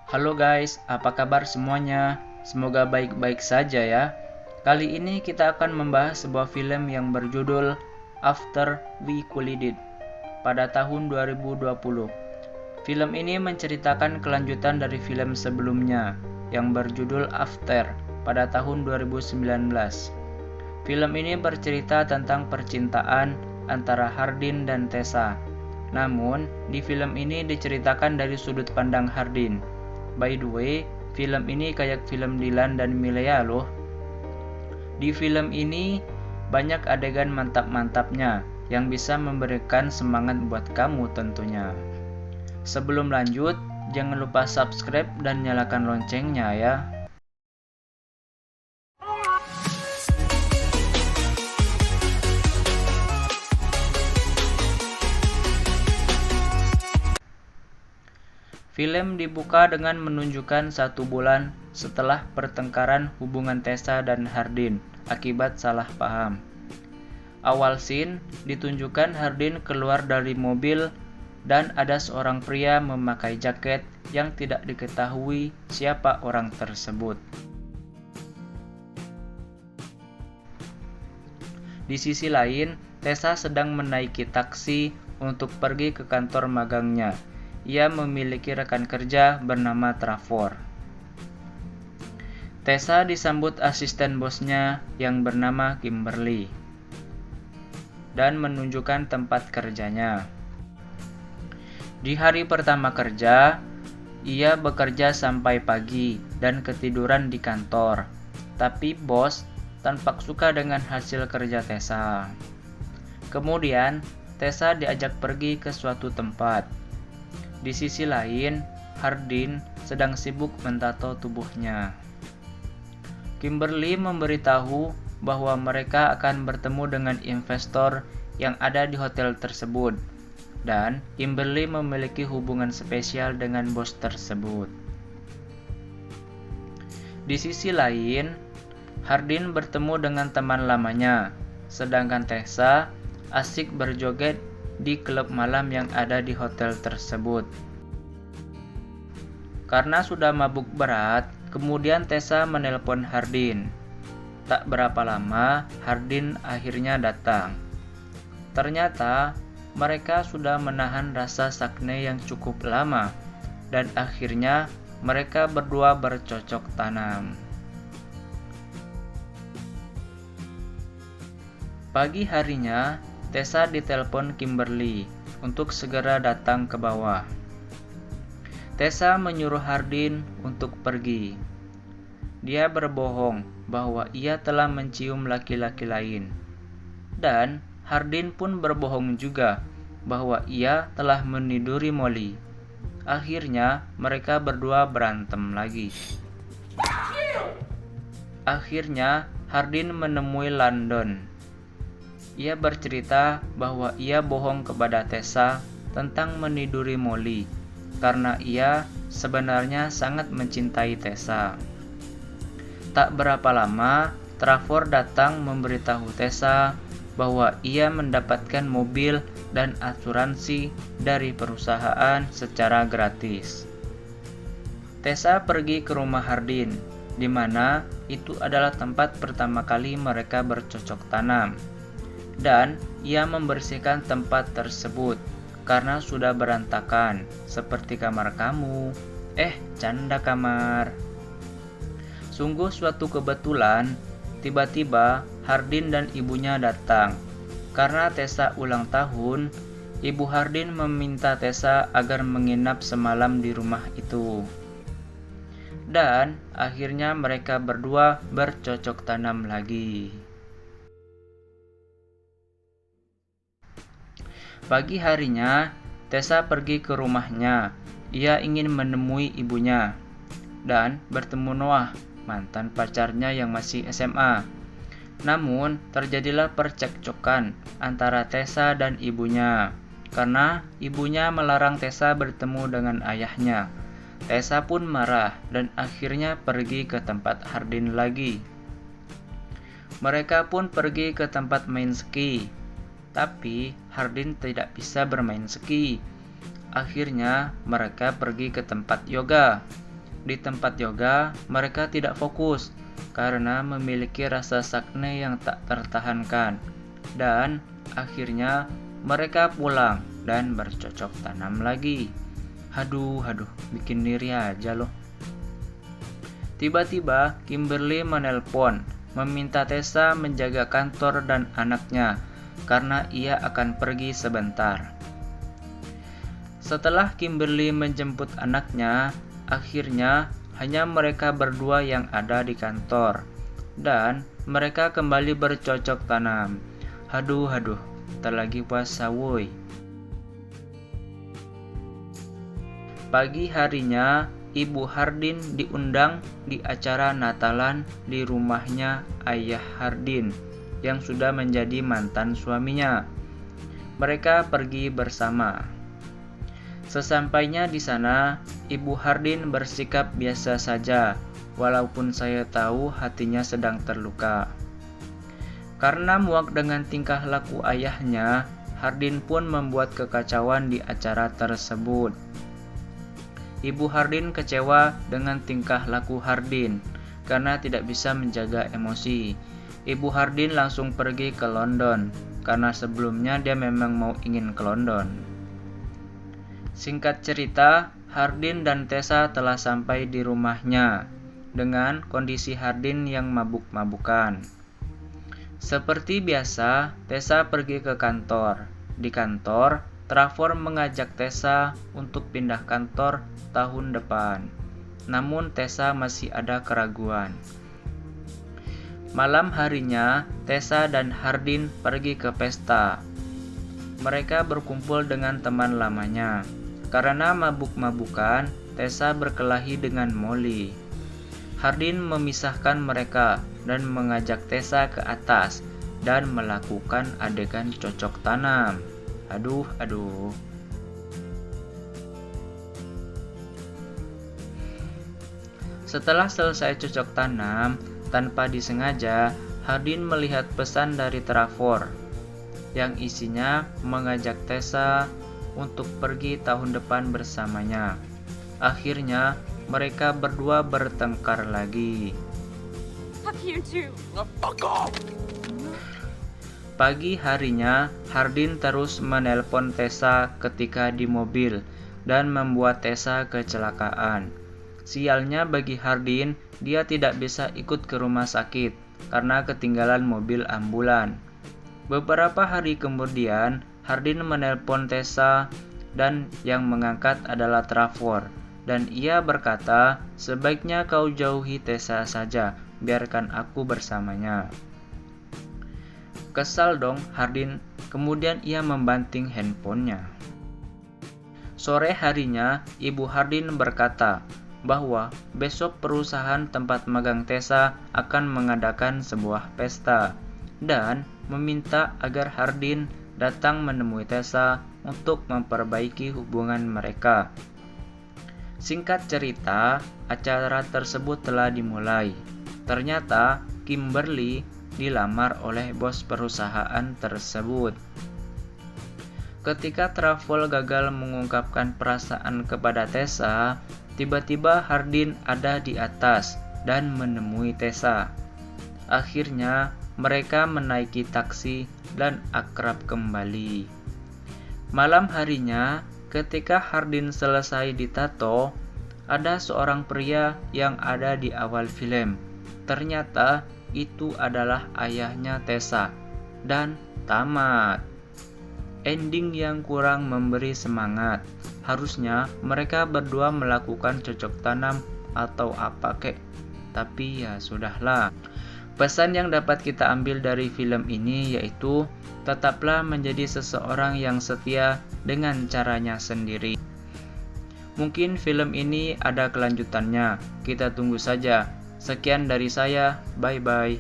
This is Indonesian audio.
Halo guys, apa kabar semuanya? Semoga baik-baik saja ya. Kali ini kita akan membahas sebuah film yang berjudul After We Collided pada tahun 2020. Film ini menceritakan kelanjutan dari film sebelumnya yang berjudul After pada tahun 2019. Film ini bercerita tentang percintaan antara Hardin dan Tessa. Namun, di film ini diceritakan dari sudut pandang Hardin. By the way, film ini kayak film Dilan dan Milea loh. Di film ini banyak adegan mantap-mantapnya yang bisa memberikan semangat buat kamu tentunya. Sebelum lanjut, jangan lupa subscribe dan nyalakan loncengnya ya. Film dibuka dengan menunjukkan 1 bulan setelah pertengkaran hubungan Tessa dan Hardin akibat salah paham. Awal scene ditunjukkan Hardin keluar dari mobil dan ada seorang pria memakai jaket yang tidak diketahui siapa orang tersebut. Di sisi lain, Tessa sedang menaiki taksi untuk pergi ke kantor magangnya. Ia memiliki rekan kerja bernama Trevor. Tessa disambut asisten bosnya yang bernama Kimberly dan menunjukkan tempat kerjanya. Di hari pertama kerja, ia bekerja sampai pagi dan ketiduran di kantor. Tapi bos tampak suka dengan hasil kerja Tessa. Kemudian, Tessa diajak pergi ke suatu tempat. Di sisi lain, Hardin sedang sibuk mentato tubuhnya. Kimberly memberitahu bahwa mereka akan bertemu dengan investor yang ada di hotel tersebut, dan Kimberly memiliki hubungan spesial dengan bos tersebut. Di sisi lain, Hardin bertemu dengan teman lamanya, sedangkan Tessa asik berjoget di klub malam yang ada di hotel tersebut. Karena sudah mabuk berat, kemudian Tessa menelpon Hardin. Tak berapa lama, Hardin akhirnya datang. Ternyata, mereka sudah menahan rasa sakne yang cukup lama, dan akhirnya mereka berdua bercocok tanam. Pagi harinya, Tessa ditelepon Kimberly untuk segera datang ke bawah. Tessa menyuruh Hardin untuk pergi. Dia berbohong bahwa ia telah mencium laki-laki lain. Dan Hardin pun berbohong juga bahwa ia telah meniduri Molly. Akhirnya mereka berdua berantem lagi. Akhirnya Hardin menemui London. Ia bercerita bahwa ia bohong kepada Tessa tentang meniduri Molly karena ia sebenarnya sangat mencintai Tessa. Tak berapa lama, Trevor datang memberitahu Tessa bahwa ia mendapatkan mobil dan asuransi dari perusahaan secara gratis. Tessa pergi ke rumah Hardin, di mana itu adalah tempat pertama kali mereka bercocok tanam. Dan ia membersihkan tempat tersebut karena sudah berantakan, seperti kamar kamu. Canda kamar. Sungguh suatu kebetulan, tiba-tiba Hardin dan ibunya datang. Karena Tessa ulang tahun, ibu Hardin meminta Tessa agar menginap semalam di rumah itu. Dan akhirnya mereka berdua bercocok tanam lagi. Pagi harinya, Tessa pergi ke rumahnya. Ia ingin menemui ibunya dan bertemu Noah, mantan pacarnya yang masih SMA. Namun, terjadilah percekcokan antara Tessa dan ibunya karena ibunya melarang Tessa bertemu dengan ayahnya. Tessa pun marah dan akhirnya pergi ke tempat Hardin lagi. Mereka pun pergi ke tempat main ski. Tapi Hardin tidak bisa bermain ski. Akhirnya mereka pergi ke tempat yoga. Di tempat yoga, mereka tidak fokus karena memiliki rasa sakne yang tak tertahankan, dan akhirnya mereka pulang dan bercocok tanam lagi. Haduh, bikin diri aja loh. Tiba-tiba Kimberly menelpon, meminta Tessa menjaga kantor dan anaknya karena ia akan pergi sebentar. Setelah Kimberly menjemput anaknya, akhirnya hanya mereka berdua yang ada di kantor, dan mereka kembali bercocok tanam. Haduh, tak lagi puasa woi. Pagi harinya, Ibu Hardin diundang di acara Natalan di rumahnya ayah Hardin yang sudah menjadi mantan suaminya. Mereka pergi bersama. Sesampainya di sana, Ibu Hardin bersikap biasa saja, walaupun saya tahu hatinya sedang terluka. Karena muak dengan tingkah laku ayahnya, Hardin pun membuat kekacauan di acara tersebut. Ibu Hardin kecewa dengan tingkah laku Hardin karena tidak bisa menjaga emosi. Ibu Hardin langsung pergi ke London karena sebelumnya dia memang ingin ke London. Singkat cerita, Hardin dan Tessa telah sampai di rumahnya dengan kondisi Hardin yang mabuk-mabukan. Seperti biasa, Tessa pergi ke kantor. Di kantor, Trevor mengajak Tessa untuk pindah kantor tahun depan. Namun Tessa masih ada keraguan. Malam harinya, Tessa dan Hardin pergi ke pesta. Mereka berkumpul dengan teman lamanya. Karena mabuk-mabukan, Tessa berkelahi dengan Molly. Hardin memisahkan mereka dan mengajak Tessa ke atas dan melakukan adegan cocok tanam. Aduh. Setelah selesai cocok tanam, tanpa disengaja, Hardin melihat pesan dari Trevor yang isinya mengajak Tessa untuk pergi tahun depan bersamanya. Akhirnya, mereka berdua bertengkar lagi. Pagi harinya, Hardin terus menelpon Tessa ketika di mobil dan membuat Tessa kecelakaan. Sialnya bagi Hardin, dia tidak bisa ikut ke rumah sakit karena ketinggalan mobil ambulan. Beberapa hari kemudian, Hardin menelpon Tessa dan yang mengangkat adalah Trevor, dan ia berkata, sebaiknya kau jauhi Tessa saja, biarkan aku bersamanya. Kesal dong Hardin, kemudian ia membanting handphonenya. Sore harinya, Ibu Hardin berkata bahwa besok perusahaan tempat magang Tessa akan mengadakan sebuah pesta, dan meminta agar Hardin datang menemui Tessa untuk memperbaiki hubungan mereka. Singkat cerita, acara tersebut telah dimulai. Ternyata Kimberly dilamar oleh bos perusahaan tersebut. Ketika Trevor gagal mengungkapkan perasaan kepada Tessa, tiba-tiba Hardin ada di atas dan menemui Tessa. Akhirnya mereka menaiki taksi dan akrab kembali. Malam harinya, ketika Hardin selesai ditato, ada seorang pria yang ada di awal film. Ternyata itu adalah ayahnya Tessa, dan tamat. Ending yang kurang memberi semangat. Harusnya mereka berdua melakukan cocok tanam atau apa kek. Tapi ya sudahlah. Pesan yang dapat kita ambil dari film ini yaitu tetaplah menjadi seseorang yang setia dengan caranya sendiri. Mungkin film ini ada kelanjutannya, kita tunggu saja. Sekian dari saya, bye-bye.